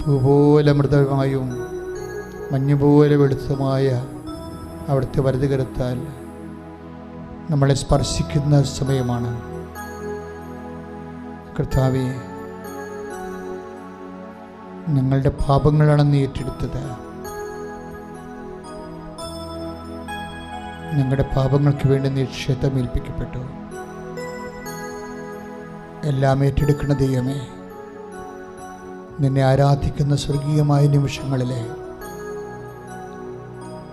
പൂപോലെ മൃദുവായും മഞ്ഞുപോലെ വെളുത്തതുമായ അവിടുത്തെ വലതുകരത്താൽ നമ്മളെ സ്പർശിക്കുന്ന സമയമാണ്. കർത്താവേ, ഞങ്ങളുടെ പാപങ്ങളാണ് നീ ഏറ്റെടുത്തത്. ഞങ്ങളുടെ പാപങ്ങൾക്ക് വേണ്ടി നീ ക്ഷതമേൽപ്പിക്കപ്പെട്ടു. എല്ലാം ഏറ്റെടുക്കുന്ന ദൈവമേ, നിന്നെ ആരാധിക്കുന്ന സ്വർഗീയമായ നിമിഷങ്ങളിലെ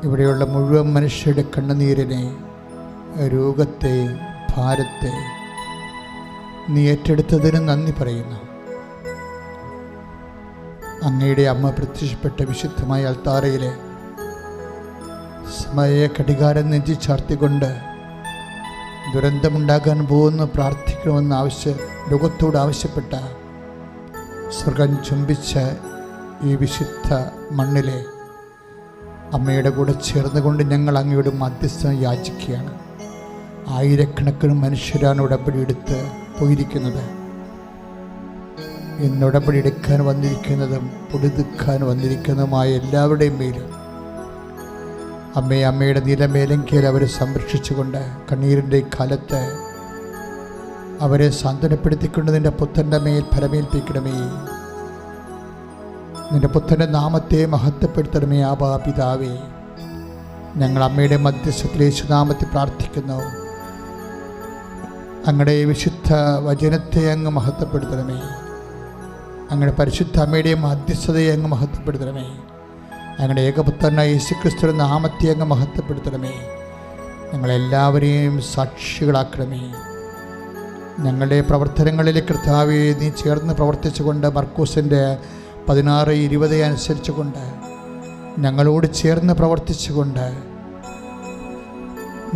ഇവിടെയുള്ള മുഴുവൻ മനുഷ്യരുടെ കണ്ണുനീരിനെ, രോഗത്തെ, ഭാരത്തെ നീ ഏറ്റെടുത്തതിന് നന്ദി പറയുന്നു. അങ്ങയുടെ അമ്മ പ്രത്യക്ഷപ്പെട്ട വിശുദ്ധമായ അൾത്താരയിലെ സമയ കടികാരം നെഞ്ചി ചാർത്തിക്കൊണ്ട് ദുരന്തമുണ്ടാകാൻ പോകുന്ന പ്രാർത്ഥിക്കണമെന്ന് ലോകത്തോട് ആവശ്യപ്പെട്ട സ്വർഗം ചുംബിച്ച ഈ വിശുദ്ധ മണ്ണിലെ അമ്മയുടെ കൂടെ ചേർന്നുകൊണ്ട് ഞങ്ങൾ അങ്ങയുടെ മധ്യസ്ഥം യാചിക്കുകയാണ്. ആയിരക്കണക്കിന് മനുഷ്യരാണ് ഉടമ്പടി എടുത്ത് പോയിരിക്കുന്നത്. ഇന്ന് ഉടമ്പടി എടുക്കാൻ വന്നിരിക്കുന്നതും പൊടിതുക്കാൻ വന്നിരിക്കുന്നതുമായ എല്ലാവരുടെയും മേലും അമ്മയുടെ നിലമേലെങ്കിൽ അവരെ സംരക്ഷിച്ചുകൊണ്ട് കണ്ണീരിൻ്റെ കാലത്ത് അവരെ സാന്ത്വനപ്പെടുത്തിക്കൊണ്ട് നിൻ്റെ പുത്രൻ്റെ മേൽ ഫലമേൽപ്പിക്കണമേ. നിൻ്റെ പുത്രൻ്റെ നാമത്തെ മഹത്വപ്പെടുത്തണമേ. ആബാ പിതാവേ, ഞങ്ങൾ അമ്മയുടെ മധ്യസ്ഥത്തിൽ യേശുനാമത്തിൽ പ്രാർത്ഥിക്കുന്നു. അങ്ങയുടെ വിശുദ്ധ വചനത്തെ അങ്ങ് മഹത്വപ്പെടുത്തണമേ. അങ്ങയുടെ പരിശുദ്ധ അമ്മയുടെ മധ്യസ്ഥതയെ അങ്ങ് മഹത്വപ്പെടുത്തണമേ. ഞങ്ങളുടെ ഏകപുത്രനായ യേശുക്രിസ്തുവിന്റെ നാമത്തെ അങ്ങ് മഹത്വപ്പെടുത്തണമേ. ഞങ്ങളെല്ലാവരെയും സാക്ഷികളാക്കണമേ. ഞങ്ങളുടെ പ്രവർത്തനങ്ങളിലെ കർത്താവേ നീ ചേർന്ന് പ്രവർത്തിച്ചുകൊണ്ട് മർക്കോസിൻ്റെ 16:20 അനുസരിച്ചുകൊണ്ട് ഞങ്ങളോട് ചേർന്ന് പ്രവർത്തിച്ചുകൊണ്ട്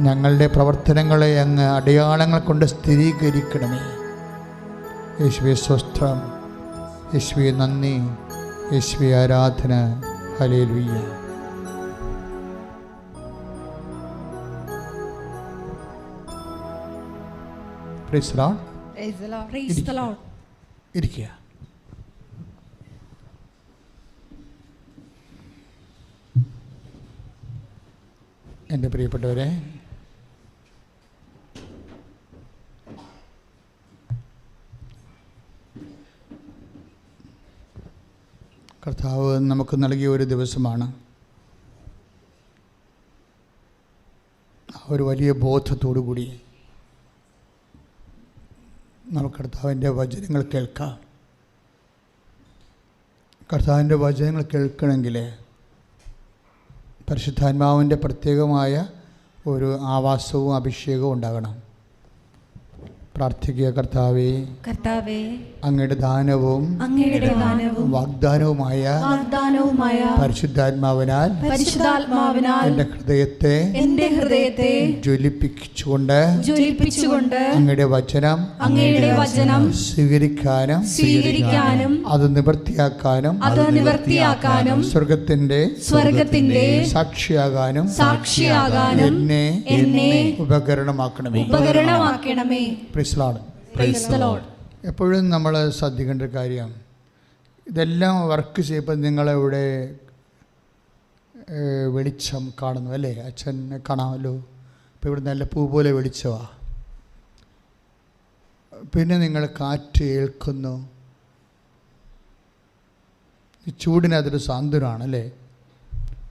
ഞങ്ങളുടെ പ്രവർത്തനങ്ങളെ അങ്ങ് അടയാളങ്ങൾ കൊണ്ട് സ്ഥിരീകരിക്കണമേ. യേശുവേ സ്തോത്രം, യേശുവേ നന്ദി, യേശുവേ ആരാധന. Hallelujah. Praise the Lord. Praise the Lord. Praise the Lord. ഇരിക്കുക. എൻ്റെ പ്രിയപ്പെട്ടവരെ, കർത്താവ് നമുക്ക് നൽകിയ ഒരു ദിവസമാണ്. ഒരു വലിയ ബോധത്തോടു കൂടി നമുക്ക് കർത്താവിൻ്റെ വചനങ്ങൾ കേൾക്കാം. കർത്താവിൻ്റെ വചനങ്ങൾ കേൾക്കണമെങ്കിൽ പരിശുദ്ധാത്മാവിൻ്റെ പ്രത്യേകമായ ഒരു ആവാസവും അഭിഷേകവും ഉണ്ടാകണം. പ്രാർത്ഥിക്കുക. കർത്താവേ, അങ്ങയുടെ ദാനവും വാഗ്ദാനവുമായ പരിശുദ്ധാത്മാവിനാൽ എൻ്റെ ഹൃദയത്തെ ജ്വലിപ്പിച്ചുകൊണ്ട് അങ്ങയുടെ വചനം സ്വീകരിക്കാനും അത് നിവർത്തിയാക്കാനും സ്വർഗത്തിന്റെ സാക്ഷിയാകാനും എന്നെ ഉപകരണമാക്കണമേ. എപ്പോഴും നമ്മൾ ശ്രദ്ധിക്കേണ്ട ഒരു കാര്യം, ഇതെല്ലാം വർക്ക് ചെയ്യുമ്പോൾ നിങ്ങളിവിടെ വെളിച്ചം കാണുന്നു അല്ലേ? അച്ഛനെ കാണാമല്ലോ. ഇപ്പോൾ ഇവിടെ നല്ല പൂ പോലെ വെളിച്ചമാണ്. പിന്നെ നിങ്ങൾ കാറ്റ് ഏൽക്കുന്നു. ചൂടിന് അതൊരു സാന്ത്വനമാണ് അല്ലേ?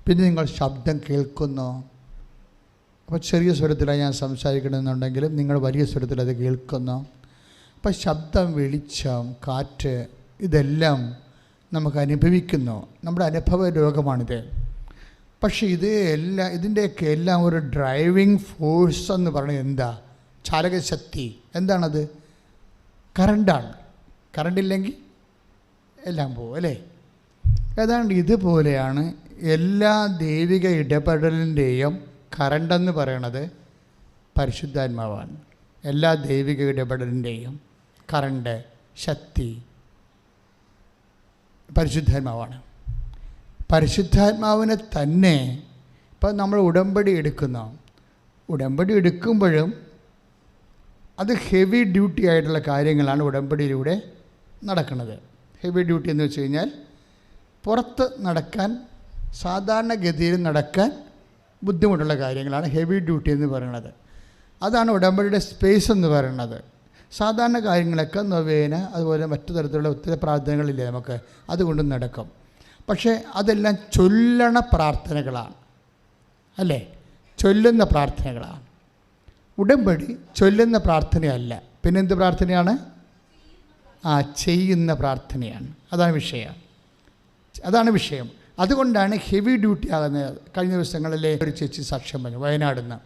പിന്നെ നിങ്ങൾ ശബ്ദം കേൾക്കുന്നു. അപ്പോൾ ചെറിയ സ്വരത്തിലാണ് ഞാൻ സംസാരിക്കണമെന്നുണ്ടെങ്കിലും നിങ്ങൾ വലിയ സ്വരത്തിൽ അത് കേൾക്കുന്നു. അപ്പം ശബ്ദം, വെളിച്ചം, കാറ്റ് ഇതെല്ലാം നമുക്ക് അനുഭവിക്കുന്നു. നമ്മുടെ അനുഭവ രോഗമാണിത്. പക്ഷേ ഇതിൻ്റെയൊക്കെ എല്ലാം ഒരു ഡ്രൈവിംഗ് ഫോഴ്സ് എന്ന് പറയുന്നത് എന്താ? ചാലകശക്തി. എന്താണത്? കറണ്ടാണ്. കറണ്ടില്ലെങ്കിൽ എല്ലാം പോകും അല്ലേ? ഏതാണ്ട് ഇതുപോലെയാണ് എല്ലാ ദൈവിക ഇടപെടലിൻ്റെയും കറണ്ടെന്ന് പറയണത് പരിശുദ്ധാത്മാവാണ്. എല്ലാ ദൈവിക ഇടപെടലിൻ്റെയും കറണ്ട്, ശക്തി പരിശുദ്ധാത്മാവാണ്. പരിശുദ്ധാത്മാവിനെ തന്നെ ഇപ്പം നമ്മൾ ഉടമ്പടി എടുക്കുമ്പോഴും അത് ഹെവി ഡ്യൂട്ടി ആയിട്ടുള്ള കാര്യങ്ങളാണ് ഉടമ്പടിയിലൂടെ നടക്കുന്നത്. ഹെവി ഡ്യൂട്ടി എന്ന് വെച്ച് കഴിഞ്ഞാൽ പുറത്ത് നടക്കാൻ സാധാരണഗതിയിൽ നടക്കാൻ ബുദ്ധിമുട്ടുള്ള കാര്യങ്ങളാണ് ഹെവി ഡ്യൂട്ടി എന്ന് പറയുന്നത്. അതാണ് ഉടമ്പടിയുടെ സ്പേസ് എന്ന് പറയുന്നത്. സാധാരണ കാര്യങ്ങളൊക്കെ നൊവേന അതുപോലെ മറ്റു തരത്തിലുള്ള ഒത്തിരി പ്രാർത്ഥനകളില്ലേ നമുക്ക്, അതുകൊണ്ട് നടക്കും. പക്ഷേ അതെല്ലാം ചൊല്ലണ പ്രാർത്ഥനകളാണ്, അല്ലേ? ചൊല്ലുന്ന പ്രാർത്ഥനകളാണ്. ഉടമ്പടി ചൊല്ലുന്ന പ്രാർത്ഥനയല്ല, പിന്നെന്ത് പ്രാർത്ഥനയാണ്? ചെയ്യുന്ന പ്രാർത്ഥനയാണ്. അതാണ് വിഷയം. അതുകൊണ്ടാണ് ഹെവി ഡ്യൂട്ടി ആകുന്നത്. കഴിഞ്ഞ ദിവസങ്ങളിലെ ഒരു ചേച്ചി സാക്ഷ്യം പറഞ്ഞു വയനാട്ടിൽ നിന്ന്.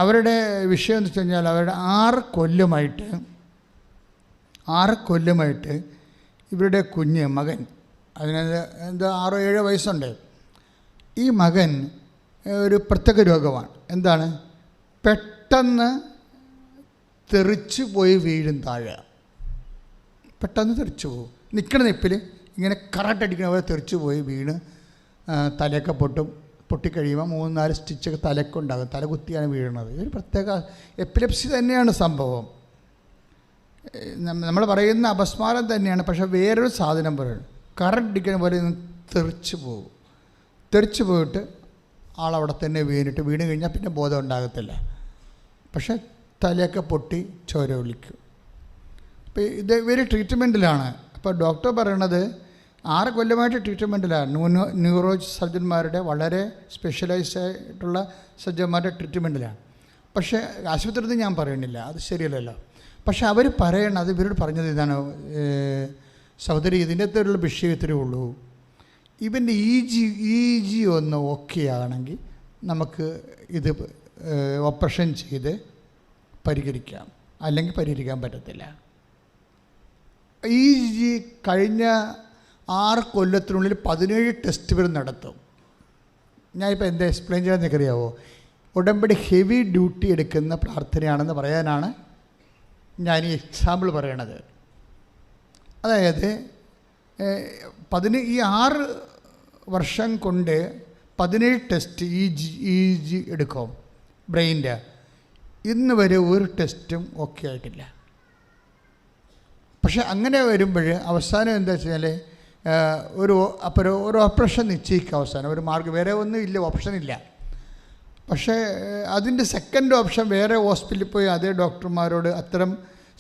അവരുടെ വിഷയം എന്ന് വെച്ച് കഴിഞ്ഞാൽ അവരുടെ 6 കൊല്ലമായിട്ട് ഇവരുടെ കുഞ്ഞ് മകൻ, അതിന് എന്താ 6-7 വയസ്സുണ്ട്. ഈ മകൻ ഒരു പ്രത്യേക രോഗമാണ്. എന്താണ്? പെട്ടെന്ന് തെറിച്ച് പോയി വീഴും താഴെ. പെട്ടെന്ന് തെറിച്ച് പോകും. നിൽക്കണ നിപ്പിൽ ഇങ്ങനെ കറക്റ്റടിക്കണ പോലെ തെറിച്ച് പോയി വീണ് തലയൊക്കെ പൊട്ടിക്കഴിയുമ്പോൾ 3-4 സ്റ്റിച്ചൊക്കെ തലക്കുണ്ടാകും. തല കുത്തിയാണ് വീഴുന്നത്. ഇതൊരു പ്രത്യേക എപ്പിലെപ്സി തന്നെയാണ് സംഭവം. നമ്മൾ പറയുന്ന അപസ്മാരം തന്നെയാണ്. പക്ഷേ വേറൊരു സാധനം പറയുന്നത് കറക്റ്റടിക്കണ പോലെ തെറിച്ച് പോകും. തെറിച്ച് പോയിട്ട് ആളവിടെ തന്നെ വീണ് കഴിഞ്ഞാൽ പിന്നെ ബോധം ഉണ്ടാകത്തില്ല. പക്ഷേ തലയൊക്കെ പൊട്ടി ചോര ഒലിക്കും. അപ്പോൾ ഇത് ഇവർ ട്രീറ്റ്മെൻറ്റിലാണ്. അപ്പോൾ ഡോക്ടർ പറയണത് 6 കൊല്ലമായിട്ട് ട്രീറ്റ്മെൻറ്റിലാണ്. ന്യൂറോ സർജന്മാരുടെ വളരെ സ്പെഷ്യലൈസ്ഡ് ആയിട്ടുള്ള സർജന്മാരുടെ ട്രീറ്റ്മെൻറ്റിലാണ്. പക്ഷേ ആശുപത്രിയിൽ ഞാൻ പറയണില്ല, അത് ശരിയല്ലല്ലോ. പക്ഷെ അവർ പറയണത്, ഇവരോട് പറഞ്ഞത് ഇതാണ്, സഹോദരി ഇതിൻ്റെ അകത്തുള്ള വിഷയം ഇത്രയേ ഉള്ളൂ. ഇവൻ്റെ EG ഒന്ന് ഓക്കെ ആണെങ്കിൽ നമുക്ക് ഇത് ഓപ്പറേഷൻ ചെയ്ത് പരിഹരിക്കാം, അല്ലെങ്കിൽ പരിഹരിക്കാൻ പറ്റത്തില്ല. EG കഴിഞ്ഞ 6 കൊല്ലത്തിനുള്ളിൽ 17 ടെസ്റ്റുകൾ നടത്തും. ഞാനിപ്പോൾ എന്താ എക്സ്പ്ലെയിൻ ചെയ്യാൻ നിൽക്കറിയാവോ? ഉടമ്പടി ഹെവി ഡ്യൂട്ടി എടുക്കുന്ന പ്രാർത്ഥനയാണെന്ന് പറയാനാണ് ഞാൻ ഈ എക്സാമ്പിൾ പറയണത്. അതായത് ഈ 6 വർഷം കൊണ്ട് 17 ടെസ്റ്റ് EG എടുക്കും ബ്രെയിൻ്റെ. ഇന്ന് വരെ ഒരു ടെസ്റ്റും ഓക്കെ ആയിട്ടില്ല. പക്ഷെ അങ്ങനെ വരുമ്പോൾ അവസാനം എന്താ വെച്ചാൽ ഒരു ഓപ്പറേഷൻ നിശ്ചയിക്കുക. അവസാനം ഒരു മാർഗ്ഗം, വേറെ ഒന്നും ഇല്ല, ഓപ്ഷനില്ല. പക്ഷേ അതിൻ്റെ സെക്കൻഡ് ഓപ്ഷൻ വേറെ ഹോസ്പിറ്റലിൽ പോയി അതേ ഡോക്ടർമാരോട്, അത്തരം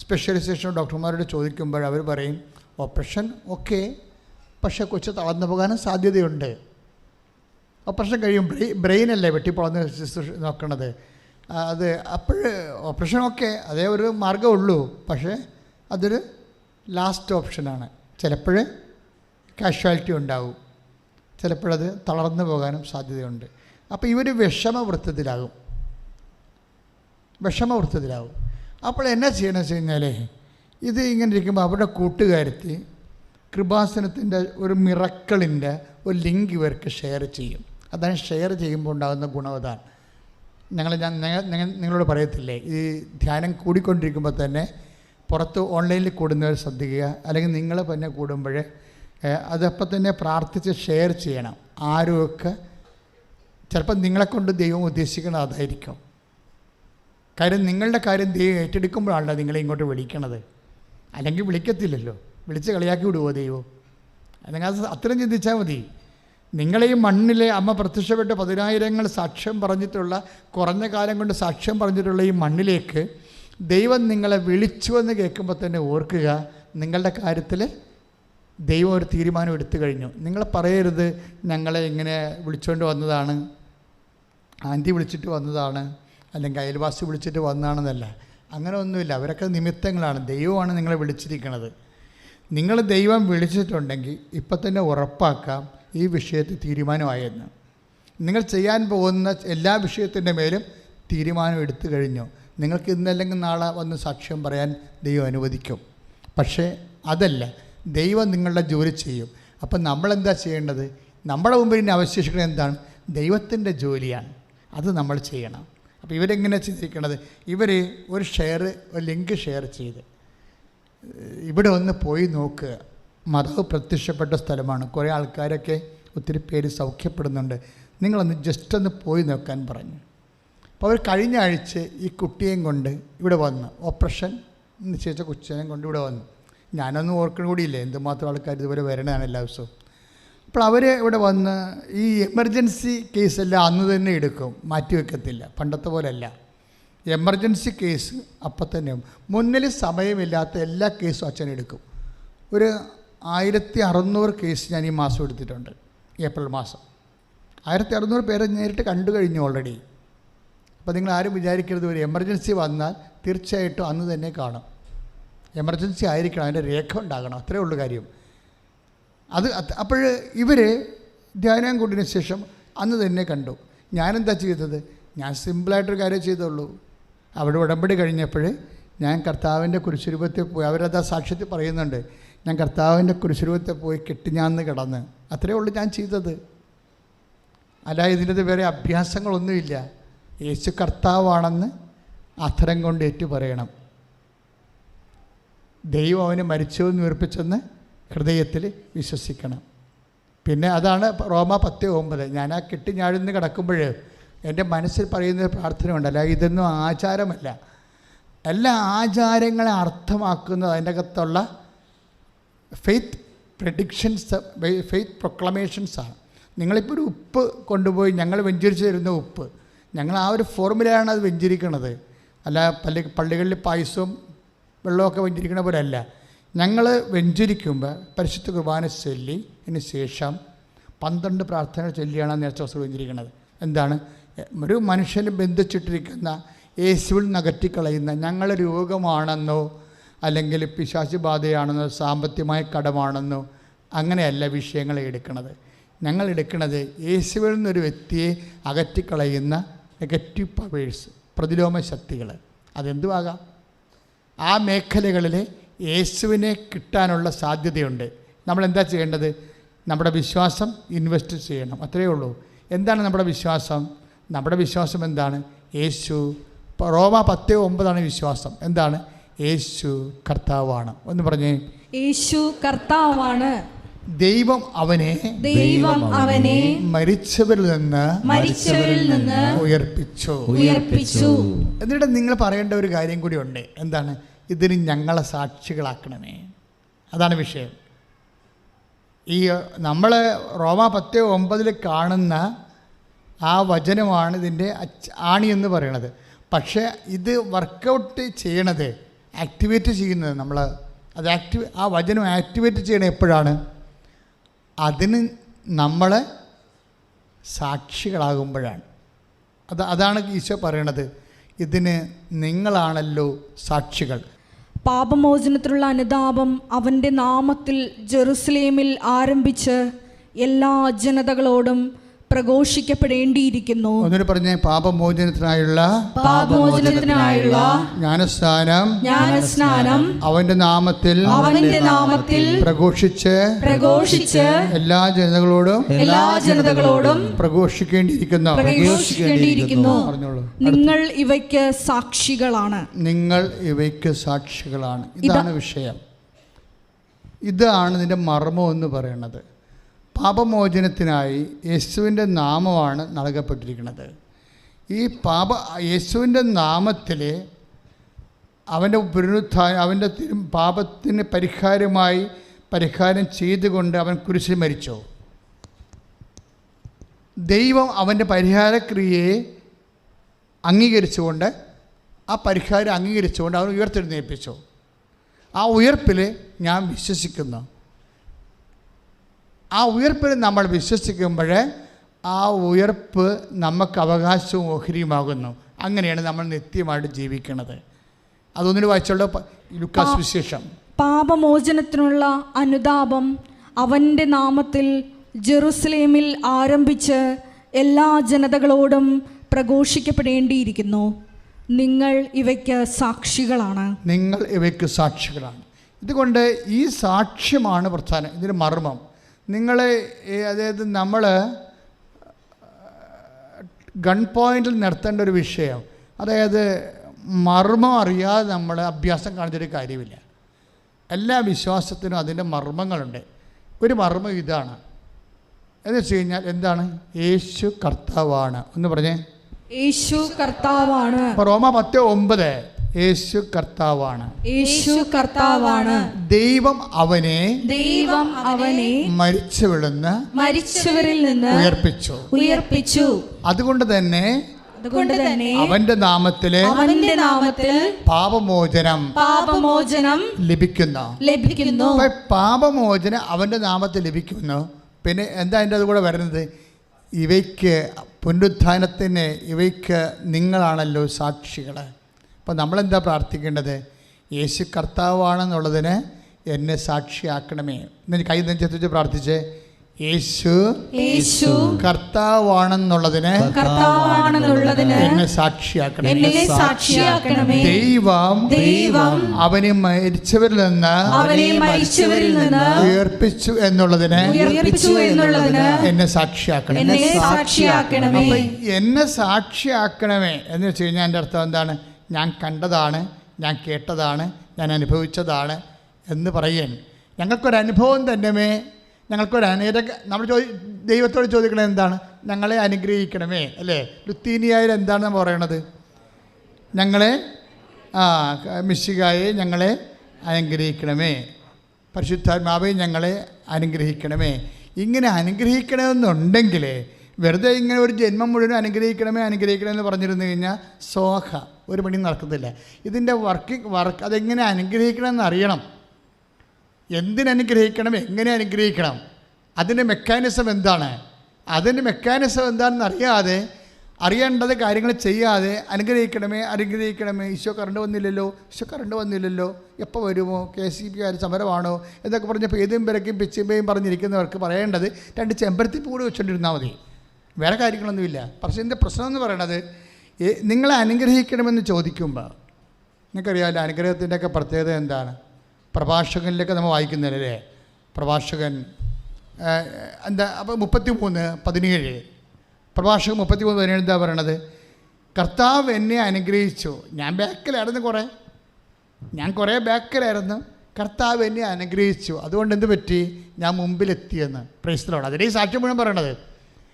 സ്പെഷ്യലൈസേഷൻ ഡോക്ടർമാരോട് ചോദിക്കുമ്പോൾ അവർ പറയും ഓപ്പറേഷൻ ഓക്കെ, പക്ഷേ കൊച്ചു തളർന്നു പോകാനും സാധ്യതയുണ്ട്. ഓപ്പറേഷൻ കഴിയും, ബ്രെയിനല്ലേ വെട്ടിപ്പൊളന്ന് നോക്കണത്. അത് അപ്പോൾ ഓപ്പറേഷൻ ഓക്കെ, അതേ ഒരു മാർഗ്ഗമുള്ളൂ. പക്ഷേ അതൊരു ലാസ്റ്റ് ഓപ്ഷനാണ്. ചിലപ്പോൾ കാഷ്വാലിറ്റി ഉണ്ടാവും, ചിലപ്പോഴത് തളർന്നു പോകാനും സാധ്യതയുണ്ട്. അപ്പോൾ ഇവർ വിഷമവൃത്തത്തിലാകും. അപ്പോൾ എന്നാ ചെയ്യണമെന്ന് വെച്ച് കഴിഞ്ഞാൽ, ഇത് ഇങ്ങനെ ഇരിക്കുമ്പോൾ അവരുടെ കൂട്ടുകാരത്തി കൃപാസനത്തിൻ്റെ ഒരു മിറക്കിളിൻ്റെ ഒരു ലിങ്ക് ഇവർക്ക് ഷെയർ ചെയ്യും. അതാണ് ഷെയർ ചെയ്യുമ്പോൾ ഉണ്ടാകുന്ന ഗുണം. അതാണ് ഞാൻ നിങ്ങളോട് പറയത്തില്ലേ, ഈ ധ്യാനം കൂടിക്കൊണ്ടിരിക്കുമ്പോൾ തന്നെ പുറത്ത് ഓൺലൈനിൽ കൂടുന്നവർ ശ്രദ്ധിക്കുക, അല്ലെങ്കിൽ നിങ്ങൾ തന്നെ കൂടുമ്പോൾ അതപ്പം തന്നെ പ്രാർത്ഥിച്ച് ഷെയർ ചെയ്യണം. ആരുമൊക്കെ ചിലപ്പോൾ നിങ്ങളെക്കൊണ്ട് ദൈവം ഉദ്ദേശിക്കുന്നത് അതായിരിക്കും. കാര്യം നിങ്ങളുടെ കാര്യം ദൈവം ഏറ്റെടുക്കുമ്പോഴാണല്ലോ നിങ്ങളെ ഇങ്ങോട്ട് വിളിക്കണത്. അല്ലെങ്കിൽ വിളിക്കത്തില്ലല്ലോ, വിളിച്ച് കളിയാക്കി വിടുവോ ദൈവം? അല്ലെങ്കിൽ അത് അത്രയും ചിന്തിച്ചാൽ മതി. നിങ്ങളെ ഈ മണ്ണിലെ അമ്മ പ്രത്യക്ഷപ്പെട്ട് 10,000 സാക്ഷ്യം പറഞ്ഞിട്ടുള്ള, കുറഞ്ഞ കാലം കൊണ്ട് സാക്ഷ്യം പറഞ്ഞിട്ടുള്ള ഈ മണ്ണിലേക്ക് ദൈവം നിങ്ങളെ വിളിച്ചുവെന്ന് കേൾക്കുമ്പോൾ തന്നെ ഓർക്കുക, നിങ്ങളുടെ കാര്യത്തിൽ ദൈവം ഒരു തീരുമാനം എടുത്തു കഴിഞ്ഞു. നിങ്ങൾ പറയരുത് ഞങ്ങളെ ഇങ്ങനെ വിളിച്ചുകൊണ്ട് വന്നതാണ്, ആൻറ്റി വിളിച്ചിട്ട് വന്നതാണ്, അല്ലെങ്കിൽ അയൽവാസി വിളിച്ചിട്ട് വന്നതാണെന്നല്ല. അങ്ങനെ ഒന്നുമില്ല. അവരൊക്കെ നിമിത്തങ്ങളാണ്. ദൈവമാണ് നിങ്ങളെ വിളിച്ചിരിക്കുന്നത്. നിങ്ങൾ ദൈവം വിളിച്ചിട്ടുണ്ടെങ്കിൽ ഇപ്പം തന്നെ ഉറപ്പാക്കാം ഈ വിഷയത്തിൽ തീരുമാനമായെന്ന്. നിങ്ങൾ ചെയ്യാൻ പോകുന്ന എല്ലാ വിഷയത്തിൻ്റെ മേലും തീരുമാനം എടുത്തു കഴിഞ്ഞു. നിങ്ങൾക്ക് ഇന്നല്ലെങ്കിൽ നാളെ വന്ന് സാക്ഷ്യം പറയാൻ ദൈവം അനുവദിക്കും. പക്ഷേ അതല്ല, ദൈവം നിങ്ങളുടെ ജോലി ചെയ്യും. അപ്പം നമ്മളെന്താ ചെയ്യേണ്ടത്? നമ്മുടെ മുമ്പിൽ ഇനി അവശേഷിക്കുന്നത് എന്താണ്? ദൈവത്തിൻ്റെ ജോലിയാണ്. അത് നമ്മൾ ചെയ്യണം. അപ്പോൾ ഇവരെങ്ങനെ ചെയ്തിരിക്കണത്? ഇവർ ഒരു ലിങ്ക് ഷെയർ ചെയ്ത് ഇവിടെ ഒന്ന് പോയി നോക്കുക. മാതാവ് പ്രത്യക്ഷപ്പെട്ട സ്ഥലമാണ്. കുറേ ആൾക്കാരൊക്കെ ഒത്തിരി പേര് സൗഖ്യപ്പെടുന്നുണ്ട്. നിങ്ങളൊന്ന് ജസ്റ്റ് ഒന്ന് പോയി നോക്കാൻ പറഞ്ഞു. അപ്പോൾ അവർ കഴിഞ്ഞ ആഴ്ച ഈ കുട്ടിയെയും കൊണ്ട് ഇവിടെ വന്ന്, ഓപ്പറേഷൻ നിശ്ചയിച്ച കൊച്ചിനെയും കൊണ്ട് ഇവിടെ വന്നു. ഞാനൊന്നും ഓർക്കണ കൂടിയില്ല എന്തുമാത്രം ആൾക്കാർ ഇതുവരെ വരണതാണ് എല്ലാ ദിവസവും. അപ്പോൾ അവർ ഇവിടെ വന്ന് ഈ എമർജൻസി കേസെല്ലാം അന്ന് തന്നെ എടുക്കും, മാറ്റിവെക്കത്തില്ല. പണ്ടത്തെ പോലെയല്ല, എമർജൻസി കേസ് അപ്പം തന്നെ മുന്നിൽ സമയമില്ലാത്ത എല്ലാ കേസും അച്ഛൻ എടുക്കും. ഒരു 1600 കേസ് ഞാൻ ഈ മാസം എടുത്തിട്ടുണ്ട്. ഏപ്രിൽ മാസം 1600 പേരെ നേരിട്ട് കണ്ടു കഴിഞ്ഞു ഓൾറെഡി. അപ്പോൾ നിങ്ങൾ ആരും വിചാരിക്കരുത് ഒരു എമർജൻസി വന്നാൽ തീർച്ചയായിട്ടും അന്ന് തന്നെ കാണും. എമർജൻസി ആയിരിക്കണം, അതിൻ്റെ രേഖ ഉണ്ടാകണം, അത്രയേ ഉള്ളൂ കാര്യം. അപ്പോൾ ഇവർ ധ്യാനം കൂടിയതിന് ശേഷം അന്ന് തന്നെ കണ്ടു. ഞാനെന്താ ചെയ്തത്? ഞാൻ സിമ്പിളായിട്ടൊരു കാര്യം ചെയ്തുള്ളൂ. അവിടെ ഉടമ്പടി കഴിഞ്ഞപ്പോൾ ഞാൻ കർത്താവിൻ്റെ കുരിശുരൂപത്തിൽ പോയി, അവരതാ സാക്ഷ്യത്തിൽ പറയുന്നുണ്ട്, ഞാൻ കർത്താവിൻ്റെ കുരിശുരൂപത്തിൽ പോയി കെട്ടിഞ്ഞാന്ന് കിടന്ന്. അത്രയേ ഉള്ളൂ ഞാൻ ചെയ്തത്. അല്ല ഇതിനകത്ത് വേറെ അഭ്യാസങ്ങളൊന്നുമില്ല. യേശു കർത്താവാണെന്ന് അധരം കൊണ്ട് ഏറ്റു പറയണം. ദൈവം അവനെ മരിച്ചവെന്ന് ഉയർപ്പിച്ചെന്ന് ഹൃദയത്തിൽ വിശ്വസിക്കണം. പിന്നെ അതാണ് റോമ 10:9. ഞാൻ ആ കെട്ടിഞ്ഞാഴ്ന്ന് കിടക്കുമ്പോൾ എൻ്റെ മനസ്സിൽ പറയുന്നൊരു പ്രാർത്ഥന ഉണ്ടല്ല, ഇതൊന്നും ആചാരമല്ല. എല്ലാ ആചാരങ്ങളെ അർത്ഥമാക്കുന്നത് അതിൻ്റെ അകത്തുള്ള ഫെയ്ത്ത് പ്രഡിക്ഷൻസ്, ഫെയ്ത്ത് പ്രൊക്ലമേഷൻസാണ്. നിങ്ങളിപ്പോൾ ഒരു ഉപ്പ് കൊണ്ടുപോയി ഞങ്ങൾ വെഞ്ചരിച്ച് തരുന്ന ഉപ്പ്, ഞങ്ങൾ ആ ഒരു ഫോർമുലയാണ് അത് വെഞ്ചരിക്കണത്. അല്ല പള്ളികളിൽ പായസവും വെള്ളമൊക്കെ വെഞ്ചരിക്കണ പോലെ അല്ല. ഞങ്ങൾ വെഞ്ചരിക്കുമ്പോൾ പരിശുദ്ധ കുർബാന ചൊല്ലി അതിന് ശേഷം 12 പ്രാർത്ഥന ചൊല്ലിയാണ് നേരത്തെ ദിവസം വെഞ്ചരിക്കുന്നത്. എന്താണ്? ഒരു മനുഷ്യന് ബന്ധിച്ചിട്ടിരിക്കുന്ന, യേശുവിൽ നകറ്റിക്കളയുന്ന, ഞങ്ങൾ രോഗമാണെന്നോ അല്ലെങ്കിൽ പിശാച് ബാധയാണെന്നോ സാമ്പത്തികമായ കടമാണെന്നോ അങ്ങനെയല്ല വിഷയങ്ങളെ എടുക്കുന്നത്. ഞങ്ങൾ എടുക്കുന്നത് യേശുവിൽ നിന്നൊരു വ്യക്തിയെ അകറ്റിക്കളയുന്ന നെഗറ്റീവ് പവേഴ്സ്, പ്രതിലോമ ശക്തികൾ. അതെന്തുവാകാം? ആ മേഖലകളിൽ യേശുവിനെ കിട്ടാനുള്ള സാധ്യതയുണ്ട്. നമ്മളെന്താ ചെയ്യേണ്ടത്? നമ്മുടെ വിശ്വാസം ഇൻവെസ്റ്റ് ചെയ്യണം, അത്രയേ ഉള്ളൂ. എന്താണ് നമ്മുടെ വിശ്വാസം? നമ്മുടെ വിശ്വാസം എന്താണ്? യേശു, റോമ 10:9 വിശ്വാസം. എന്താണ്? യേശു കർത്താവാണ്. ഒന്ന് പറഞ്ഞേ, യേശു കർത്താവാണ്. ദൈവം അവനെ മരിച്ചവരിൽ നിന്ന് ഉയർപ്പിച്ചു. എന്നിട്ട് നിങ്ങൾ പറയേണ്ട ഒരു കാര്യം കൂടി ഉണ്ട്. എന്താണ്? ഇതിന് ഞങ്ങളെ സാക്ഷികളാക്കണമേ. അതാണ് വിഷയം. ഈ നമ്മൾ റോമ 10:9 കാണുന്ന ആ വചനമാണ് ഇതിൻ്റെ ആണി എന്ന് പറയണത്. പക്ഷേ ഇത് വർക്കൗട്ട് ചെയ്യണത്, ആക്ടിവേറ്റ് ചെയ്യുന്നത് നമ്മൾ ആ വചനം ആക്ടിവേറ്റ് ചെയ്യണത് എപ്പോഴാണ്? അതിന് നമ്മൾ സാക്ഷികളാകുമ്പോഴാണ്. അതാണ് ഈശോ പറയണത്, ഇതിന് നിങ്ങളാണല്ലോ സാക്ഷികൾ. പാപമോചനത്തിലുള്ള അനുതാപം അവൻ്റെ നാമത്തിൽ ജെറുസലേമിൽ ആരംഭിച്ച് എല്ലാ ജനതകളോടും പ്രഘോഷിക്കപ്പെടേണ്ടിയിരിക്കുന്നു. ഒന്നിനു പറഞ്ഞേ, പാപമോചനത്തിനായുള്ള ജ്ഞാനസ്നാനം അവന്റെ നാമത്തിൽ പ്രഘോഷിച്ച് എല്ലാ ജനതകളോടും പ്രഘോഷിക്കേണ്ടിയിരിക്കുന്നു. നിങ്ങൾ ഇവയ്ക്ക് സാക്ഷികളാണ്. ഇതാണ് വിഷയം. ഇതാണ് ഇതിൻ്റെ മർമ്മം എന്ന് പറയുന്നത്. പാപമോചനത്തിനായി യേശുവിൻ്റെ നാമമാണ് നൽകപ്പെട്ടിരിക്കുന്നത്. ഈ യേശുവിൻ്റെ നാമത്തിൽ അവൻ്റെ പുനരുത്ഥാനം, അവൻ്റെ പാപത്തിന് പരിഹാരം ചെയ്തുകൊണ്ട് അവൻ കുരിശിൽ മരിച്ചു. ദൈവം അവൻ്റെ പരിഹാരക്രിയയെ അംഗീകരിച്ചുകൊണ്ട്, ആ പരിഹാരം അംഗീകരിച്ചുകൊണ്ട് അവൻ ഉയർത്തെഴുന്നേൽപ്പിച്ചു. ആ ഉയർപ്പിൽ ഞാൻ വിശ്വസിക്കുന്നു. ആ ഉയർപ്പിൽ നമ്മൾ വിശ്വസിക്കുമ്പോൾ ആ ഉയർപ്പ് നമുക്ക് അവകാശവും ഓഹരിയുമാകുന്നു. അങ്ങനെയാണ് നമ്മൾ നിത്യമായിട്ട് ജീവിക്കുന്നത്. അതൊന്നിന് വായിച്ചുള്ള ലൂക്കാസ് വിശേഷം. പാപമോചനത്തിനുള്ള അനുതാപം അവൻ്റെ നാമത്തിൽ ജെറുസലേമിൽ ആരംഭിച്ച് എല്ലാ ജനതകളോടും പ്രഘോഷിക്കപ്പെടേണ്ടിയിരിക്കുന്നു. നിങ്ങൾ ഇവയ്ക്ക് സാക്ഷികളാണ്. ഇതുകൊണ്ട് ഈ സാക്ഷ്യമാണ് പ്രധാനം, ഇതിന് മർമ്മം. അതായത് നമ്മൾ ഗൺ പോയിന്റിൽ നിർത്തേണ്ട ഒരു വിഷയം. അതായത് മർമ്മം അറിയാതെ നമ്മൾ അഭ്യാസം കാണിച്ചൊരു കാര്യമില്ല. എല്ലാ വിശ്വാസത്തിനും അതിൻ്റെ മർമ്മങ്ങളുണ്ട്. ഒരു മർമ്മം ഇതാണ്. എന്ന് വെച്ച് കഴിഞ്ഞാൽ എന്താണ്? യേശു കർത്താവാണ്. ഒന്ന് പറഞ്ഞേ, യേശു കർത്താവാണ്. റോമ 10:9 യേശു കർത്താവാണ്. യേശു കർത്താവാണ്. ദൈവം അവനെ മരിച്ചവരിൽ നിന്ന് ഉയർപ്പിച്ചു. അതുകൊണ്ട് തന്നെ അവന്റെ നാമത്തില് പാപമോചനം ലഭിക്കുന്നു. പാപമോചനം അവന്റെ നാമത്തിൽ ലഭിക്കുന്നു. പിന്നെ എന്താ അതിൻ്റെ അത് കൂടെ വരുന്നത്? ഇവയ്ക്ക് പുനരുത്ഥാനത്തിന് ഇവയ്ക്ക് നിങ്ങളാണല്ലോ സാക്ഷികൾ. അപ്പോൾ നമ്മളെന്താ പ്രാർത്ഥിക്കേണ്ടത്? യേശു കർത്താവാണെന്നുള്ളതിന് എന്നെ സാക്ഷിയാക്കണമേ. എന്ന് കൈ നെഞ്ചെത്തിച്ച് പ്രാർത്ഥിച്ചേ. യേശു കർത്താവാണെന്നുള്ളതിന് എന്നെ സാക്ഷിയാക്കണമേ. ദൈവം അവനെ മരിച്ചവരിൽ നിന്ന് ഉയർപ്പിച്ചു എന്നുള്ളതിന് എന്നെ സാക്ഷിയാക്കണമേ. അപ്പൊ എന്നെ സാക്ഷിയാക്കണമേ എന്ന് വെച്ച് കഴിഞ്ഞാൽ എൻ്റെ അർത്ഥം എന്താണ്? ഞാൻ കണ്ടതാണ്, ഞാൻ കേട്ടതാണ്, ഞാൻ അനുഭവിച്ചതാണ് എന്ന് പറയാൻ ഞങ്ങൾക്കൊരനുഭവം തന്നെ. നമ്മൾ ദൈവത്തോട് ചോദിക്കണത് എന്താണ്? ഞങ്ങളെ അനുഗ്രഹിക്കണമേ, അല്ലേ? ലുത്തീനിയായിൽ എന്താണ് നമ്മൾ പറയണത്? ഞങ്ങളെ മിശിഹായെ ഞങ്ങളെ അനുഗ്രഹിക്കണമേ, പരിശുദ്ധാത്മാവെ ഞങ്ങളെ അനുഗ്രഹിക്കണമേ. ഇങ്ങനെ അനുഗ്രഹിക്കണമെന്നുണ്ടെങ്കിൽ വെറുതെ ഇങ്ങനെ ഒരു ജന്മം മുഴുവൻ അനുഗ്രഹിക്കണമെന്ന് പറഞ്ഞിരുന്നു കഴിഞ്ഞാൽ ഒരു പണി നടക്കത്തില്ല. ഇതിൻ്റെ വർക്ക് അതെങ്ങനെ അനുഗ്രഹിക്കണമെന്ന് അറിയണം. എന്തിനനുഗ്രഹിക്കണം, എങ്ങനെ അനുഗ്രഹിക്കണം, അതിൻ്റെ മെക്കാനിസം എന്താണെന്ന് അറിയേണ്ടത് കാര്യങ്ങൾ ചെയ്യാതെ അനുഗ്രഹിക്കണമേ. ഈശോ കറണ്ട് വന്നില്ലല്ലോ, എപ്പോൾ വരുമോ, KCBക്കാർ സമരമാണോ എന്നൊക്കെ പറഞ്ഞപ്പോൾ ഏതും പിറക്കും പിച്ചിമ്പയും പറഞ്ഞിരിക്കുന്നവർക്ക് പറയേണ്ടത് 2 ചെമ്പരത്തിപ്പൂ കൂടി വെച്ചുകൊണ്ടിരുന്നാൽ മതി, വേറെ കാര്യങ്ങളൊന്നുമില്ല. പക്ഷേ ഇതിൻ്റെ പ്രശ്നം എന്ന് പറയണത് നിങ്ങളെ അനുഗ്രഹിക്കണമെന്ന് ചോദിക്കുമ്പോൾ നിങ്ങൾക്കറിയാമല്ലോ അനുഗ്രഹത്തിൻ്റെയൊക്കെ പ്രത്യേകത എന്താണ്? പ്രഭാഷകനിലൊക്കെ നമ്മൾ വായിക്കുന്നില്ലേ? പ്രഭാഷകൻ എന്താ? അപ്പോൾ 33:17 പ്രഭാഷകൻ 33:17 എന്താ പറയണത്? കർത്താവ് എന്നെ അനുഗ്രഹിച്ചു. ഞാൻ കുറേ ബാക്കിലായിരുന്നു. കർത്താവ് എന്നെ അനുഗ്രഹിച്ചു. അതുകൊണ്ട് എന്ത് പറ്റി? ഞാൻ മുമ്പിലെത്തിയെന്ന്. Praise the Lord. അതിൻ്റെ ഈ സാക്ഷ്യം മുഴുവൻ പറയണത്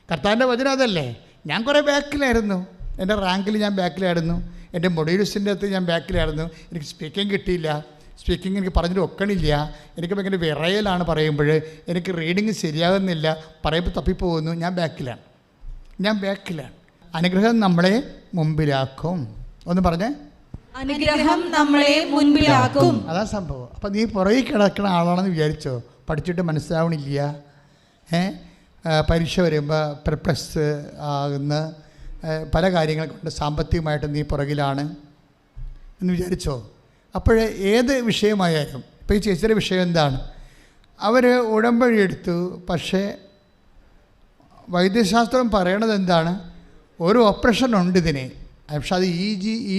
കർത്താവിൻ്റെ വചനം അതല്ലേ? ഞാൻ കുറേ ബാക്കിലായിരുന്നു. എൻ്റെ റാങ്കിൽ ഞാൻ ബാക്കിലായിരുന്നു. എൻ്റെ മൊഡ്യൂൾസിൻ്റെ അകത്ത് ഞാൻ ബാക്കിലായിരുന്നു. എനിക്ക് സ്പീക്കിംഗ് കിട്ടിയില്ല. സ്പീക്കിംഗ് എനിക്ക് പറഞ്ഞിട്ട് ഒക്കണില്ല. എനിക്ക് ഭയങ്കര വിറയലാണ് പറയുമ്പോൾ. എനിക്ക് റീഡിങ് ശരിയാകുന്നില്ല. പറയുമ്പോൾ തപ്പിപ്പോകുന്നു. ഞാൻ ബാക്കിലാണ്. അനുഗ്രഹം നമ്മളെ മുമ്പിലാക്കും. ഒന്ന് പറഞ്ഞേ. അനുഗ്രഹം നമ്മളെ മുൻപിലാക്കും. അതാ സംഭവം. അപ്പം നീ പുറകെ കിടക്കുന്ന ആളാണെന്ന് വിചാരിച്ചോ? പഠിച്ചിട്ട് മനസ്സിലാവണില്ല, പരീക്ഷ വരുമ്പോൾ പെർപ്ലക്സ് ആകുന്ന പല കാര്യങ്ങൾ കൊണ്ട് സാമ്പത്തികമായിട്ട് നീ പുറകിലാണ് എന്ന് വിചാരിച്ചോ? അപ്പോൾ ഏത് വിഷയമായാലും, ഇപ്പോൾ ഈ ചേച്ചിയുടെ വിഷയം എന്താണ്? അവർ ഉടമ്പടി എടുത്തു. പക്ഷേ വൈദ്യശാസ്ത്രം പറയണത് എന്താണ്? ഒരു ഓപ്പറേഷൻ ഉണ്ട് ഇതിന്. പക്ഷെ അത്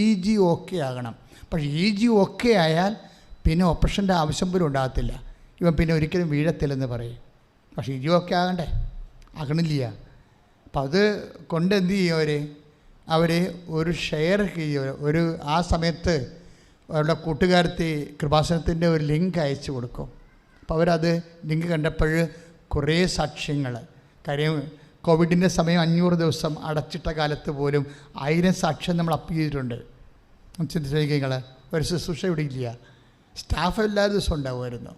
EG ഓക്കെ ആകണം. പക്ഷേ EG ഓക്കെ ആയാൽ പിന്നെ ഓപ്പറേഷൻ്റെ ആവശ്യം പോലും ഉണ്ടാകത്തില്ല. ഇവൻ പിന്നെ ഒരിക്കലും വീഴത്തില്ലെന്ന് പറയും. പക്ഷേ EG ഓക്കെ ആകണില്ല. അപ്പം അത് കൊണ്ട് എന്ത് ചെയ്യും അവർ ഒരു ഷെയർ ചെയ്യും. ആ സമയത്ത് അവരുടെ കൂട്ടുകാരത്തി കൃപാസനത്തിൻ്റെ ഒരു ലിങ്ക് അയച്ചു കൊടുക്കും. അപ്പോൾ അവരത് ലിങ്ക് കണ്ടപ്പോൾ കുറേ സാക്ഷ്യങ്ങൾ. കാര്യം കോവിഡിൻ്റെ സമയം 500 ദിവസം അടച്ചിട്ട കാലത്ത് പോലും 1000 സാക്ഷ്യം നമ്മൾ അപ്പ് ചെയ്തിട്ടുണ്ട്. ചിന്തിച്ചു നിങ്ങൾ. ഒരു ശുശ്രൂഷ ഇവിടെ ഇല്ല. സ്റ്റാഫ് എല്ലാ ദിവസവും ഉണ്ടാവുമായിരുന്നു.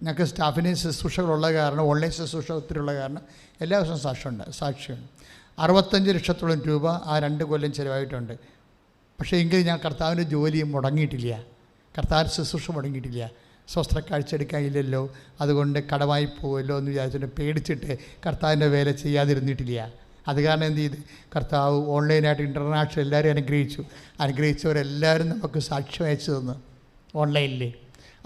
ഞങ്ങൾക്ക് സ്റ്റാഫിന് ശുശ്രൂഷകളുള്ള കാരണം, ഓൺലൈൻ ശുശ്രൂഷ ഒത്തിരി ഉള്ള കാരണം എല്ലാ ദിവസവും സാക്ഷ്യമാണ്. 65 ലക്ഷത്തോളം രൂപ ആ 2 കൊല്ലം ചിലവായിട്ടുണ്ട്. പക്ഷേ എങ്കിലും ഞാൻ കർത്താവിൻ്റെ ജോലി മുടങ്ങിയിട്ടില്ല. കർത്താവിൻ്റെ ശുശ്രൂഷ മുടങ്ങിയിട്ടില്ല. സ്വസ്ത്ര കാഴ്ചയെടുക്കാനില്ലല്ലോ, അതുകൊണ്ട് കടമായി പോകുമല്ലോ എന്ന് വിചാരിച്ചിട്ട് പേടിച്ചിട്ട് കർത്താവിൻ്റെ വേല ചെയ്യാതിരുന്നിട്ടില്ല. അത് കാരണം എന്ത് ചെയ്ത് കർത്താവ് ഓൺലൈനായിട്ട് ഇൻ്റർനാഷണൽ എല്ലാവരും അനുഗ്രഹിച്ചവരെല്ലാവരും നമുക്ക് സാക്ഷ്യം അയച്ചു തന്നു ഓൺലൈനിൽ.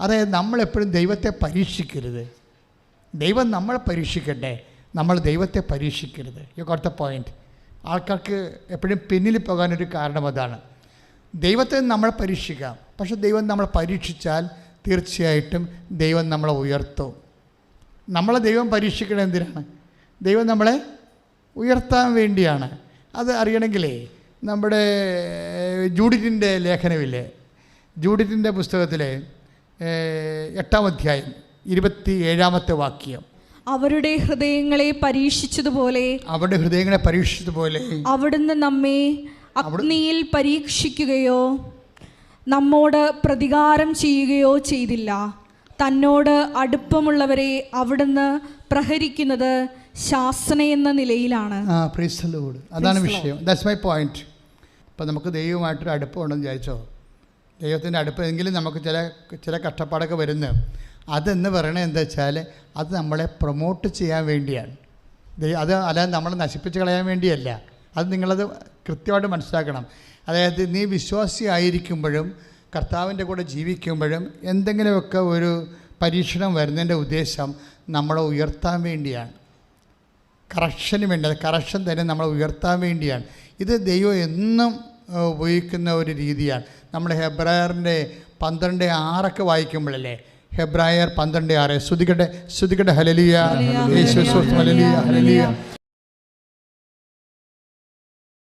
അതായത് നമ്മളെപ്പോഴും ദൈവത്തെ പരീക്ഷിക്കരുത്. ദൈവം നമ്മളെ പരീക്ഷിക്കട്ടെ, നമ്മൾ ദൈവത്തെ പരീക്ഷിക്കരുത്. You got the point. ആൾക്കാർക്ക് എപ്പോഴും പിന്നിൽ പോകാനൊരു കാരണം അതാണ്. ദൈവത്തെ നമ്മളെ പരീക്ഷിക്കാം. പക്ഷെ ദൈവം നമ്മളെ പരീക്ഷിച്ചാൽ തീർച്ചയായിട്ടും ദൈവം നമ്മളെ ഉയർത്തും. നമ്മളെ ദൈവം പരീക്ഷിക്കണത് എന്തിനാണ്? ദൈവം നമ്മളെ ഉയർത്താൻ വേണ്ടിയാണ്. അത് അറിയണമെങ്കിലേ നമ്മുടെ ജൂഡിറ്റിൻ്റെ ലേഖനമില്ലേ, ജൂഡിറ്റിൻ്റെ പുസ്തകത്തിലെ 8-ാം അധ്യായം 27-ാമത്തെ വാക്യം. അവരുടെ ഹൃദയങ്ങളെ പരീക്ഷിച്ചതുപോലെ അവിടുന്ന് നമ്മെ അഗ്നിയിൽ പരീക്ഷിക്കുകയോ നമ്മോട് പ്രതികാരം ചെയ്യുകയോ ചെയ്തില്ല. തന്നോട് അടുപ്പമുള്ളവരെ അവിടുന്ന് പ്രഹരിക്കുന്നത് ശാസന എന്ന നിലയിലാണ്. Praise the Lord. അതാണ് വിഷയം. That's my point. ഇപ്പം നമുക്ക് ദൈവമായിട്ടൊരു അടുപ്പമുണ്ടെന്ന് വിചാരിച്ചോ, ദൈവത്തിൻ്റെ അടുപ്പെങ്കിലും നമുക്ക് ചില കഷ്ടപ്പാടൊക്കെ വരുന്നു. അതെന്ന് പറയണത് എന്താ വെച്ചാൽ അത് നമ്മളെ പ്രൊമോട്ട് ചെയ്യാൻ വേണ്ടിയാണ്. അത് അല്ലാതെ നമ്മളെ നശിപ്പിച്ച് കളയാൻ വേണ്ടിയല്ല. അത് നിങ്ങളത് കൃത്യമായിട്ട് മനസ്സിലാക്കണം. അതായത് നീ വിശ്വാസിയായിരിക്കുമ്പോഴും കർത്താവിൻ്റെ കൂടെ ജീവിക്കുമ്പോഴും എന്തെങ്കിലുമൊക്കെ ഒരു പരീക്ഷണം വരുന്നതിൻ്റെ ഉദ്ദേശം നമ്മളെ ഉയർത്താൻ വേണ്ടിയാണ്. കറക്ഷന് വേണ്ടി, അത് കറക്ഷൻ തന്നെ നമ്മളെ ഉയർത്താൻ വേണ്ടിയാണ്. ഇത് ദൈവം എന്നും ഉപയോഗിക്കുന്ന ഒരു രീതിയാണ്. നമ്മൾ ഹെബ്രായറിൻ്റെ 12:6 വായിക്കുമ്പോഴല്ലേ, ഹെബ്രായർ 12:6 ശ്രുതികട്ടെ ഹല്ലേലൂയ, യേശുവേ സ്തോത്രം, ഹല്ലേലൂയ ഹല്ലേലൂയ.